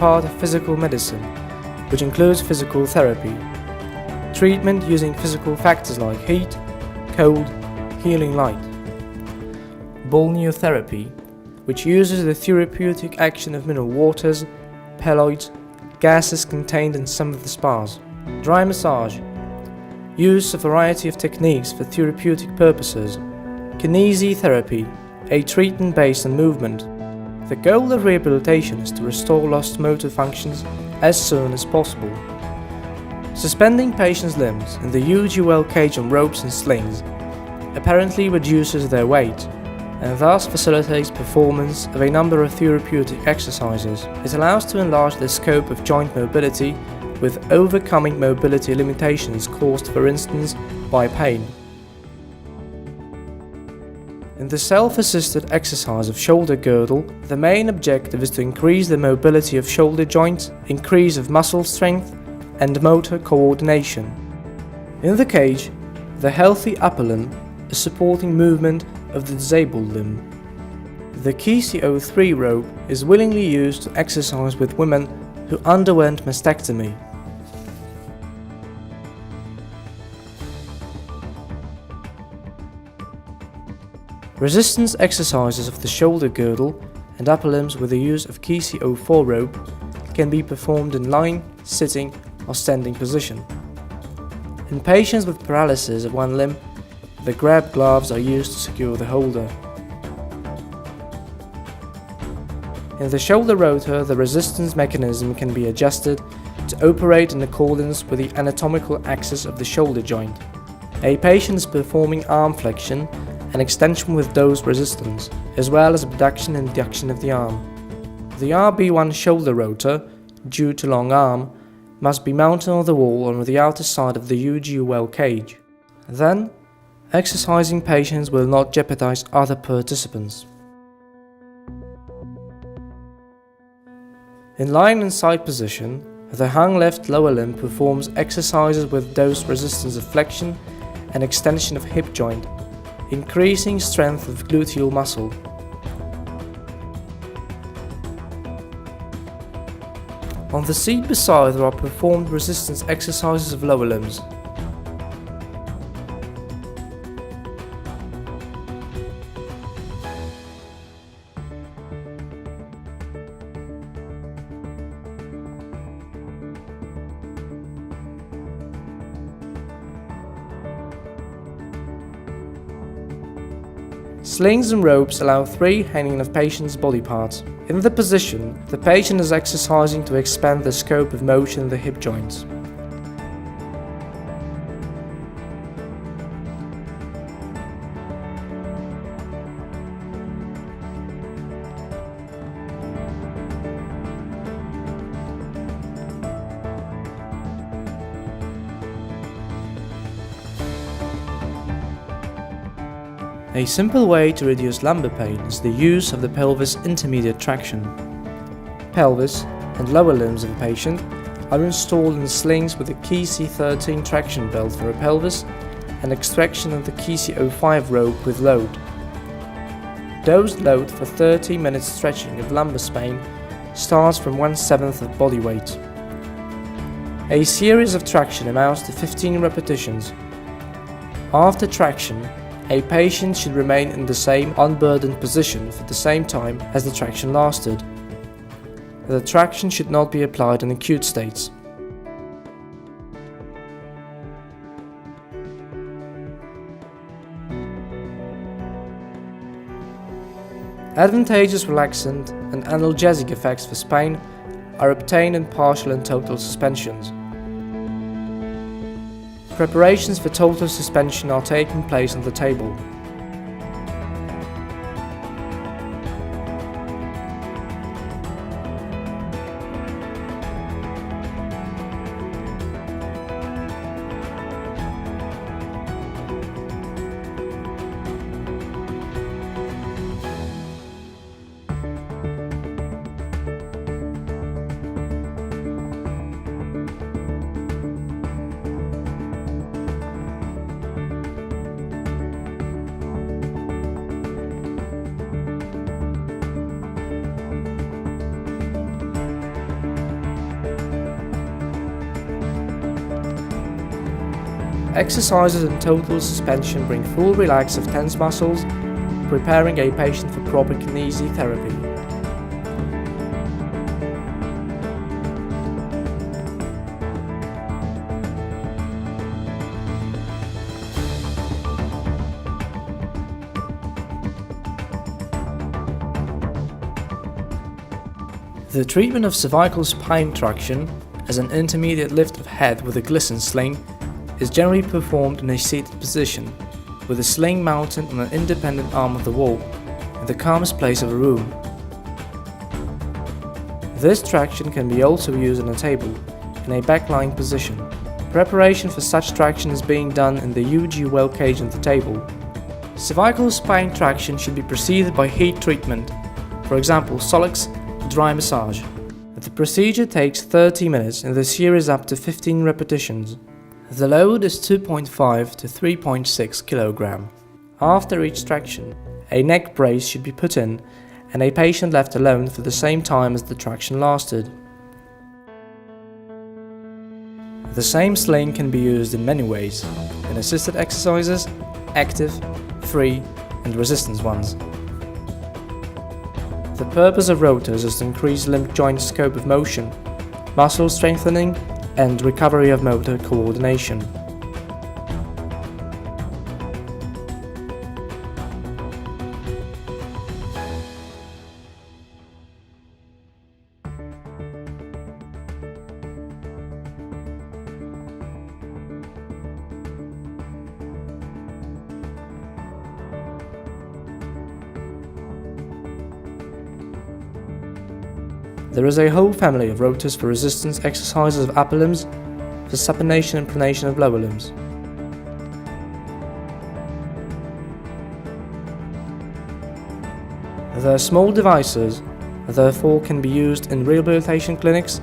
part of physical medicine, which includes physical therapy, treatment using physical factors like heat, cold, healing light, balneotherapy, which uses the therapeutic action of mineral waters, pellets, gases contained in some of the spas, dry massage, use a variety of techniques for therapeutic purposes, kinesiotherapy, a treatment based on movement. The goal of rehabilitation is to restore lost motor functions as soon as possible. Suspending patients' limbs in the UGL cage on ropes and slings apparently reduces their weight and thus facilitates performance of a number of therapeutic exercises. It allows to enlarge the scope of joint mobility with overcoming mobility limitations caused, for instance, by pain. In the self-assisted exercise of shoulder girdle, the main objective is to increase the mobility of shoulder joints, increase of muscle strength, and motor coordination. In the cage, the healthy upper limb is supporting movement of the disabled limb. The KCO3 rope is willingly used to exercise with women who underwent mastectomy. Resistance exercises of the shoulder girdle and upper limbs with the use of KCO4 rope can be performed in lying, sitting, or standing position. In patients with paralysis of one limb, the grab gloves are used to secure the holder. In the shoulder rotor, the resistance mechanism can be adjusted to operate in accordance with the anatomical axis of the shoulder joint. A patient is performing arm flexion and extension with dose resistance, as well as abduction and adduction of the arm. The RB1 shoulder rotor, due to long arm, must be mounted on the wall on the outer side of the UGL cage. Then, exercising patients will not jeopardize other participants. In lying in side position, the hung left lower limb performs exercises with dose resistance of flexion and extension of hip joint, increasing strength of gluteal muscle. On the seat beside there are performed resistance exercises of lower limbs. Slings and ropes allow free hanging of patient's body parts. In the position, the patient is exercising to expand the scope of motion in the hip joints. A simple way to reduce lumbar pain is the use of the pelvis intermediate traction. Pelvis and lower limbs of a patient are installed in slings with a KC13 traction belt for a pelvis and extraction of the KC05 rope with load. Dosed load for 30 minutes stretching of lumbar spine starts from 1/7 of body weight. A series of traction amounts to 15 repetitions. After traction, a patient should remain in the same unburdened position for the same time as the traction lasted. The traction should not be applied in acute states. Advantageous relaxant and analgesic effects for spine are obtained in partial and total suspensions. Preparations for total suspension are taking place on the table. Exercises in total suspension bring full relax of tense muscles, preparing a patient for proper kinesiotherapy. The treatment of cervical spine traction, as an intermediate lift of head with a glisten sling, is generally performed in a seated position, with the sling mounted on an independent arm of the wall, in the calmest place of the room. This traction can be also used on a table, in a back-lying position. Preparation for such traction is being done in the UG well cage on the table. Cervical spine traction should be preceded by heat treatment, for example Solix dry massage. The procedure takes 30 minutes and the series up to 15 repetitions. The load is 2.5 to 3.6 kg. After each traction, a neck brace should be put in and a patient left alone for the same time as the traction lasted. The same sling can be used in many ways, in assisted exercises, active, free and resistance ones. The purpose of rotors is to increase limb joint scope of motion, muscle strengthening, and recovery of motor coordination. There is a whole family of rotors for resistance exercises of upper limbs, for supination and pronation of lower limbs. They are small devices, therefore can be used in rehabilitation clinics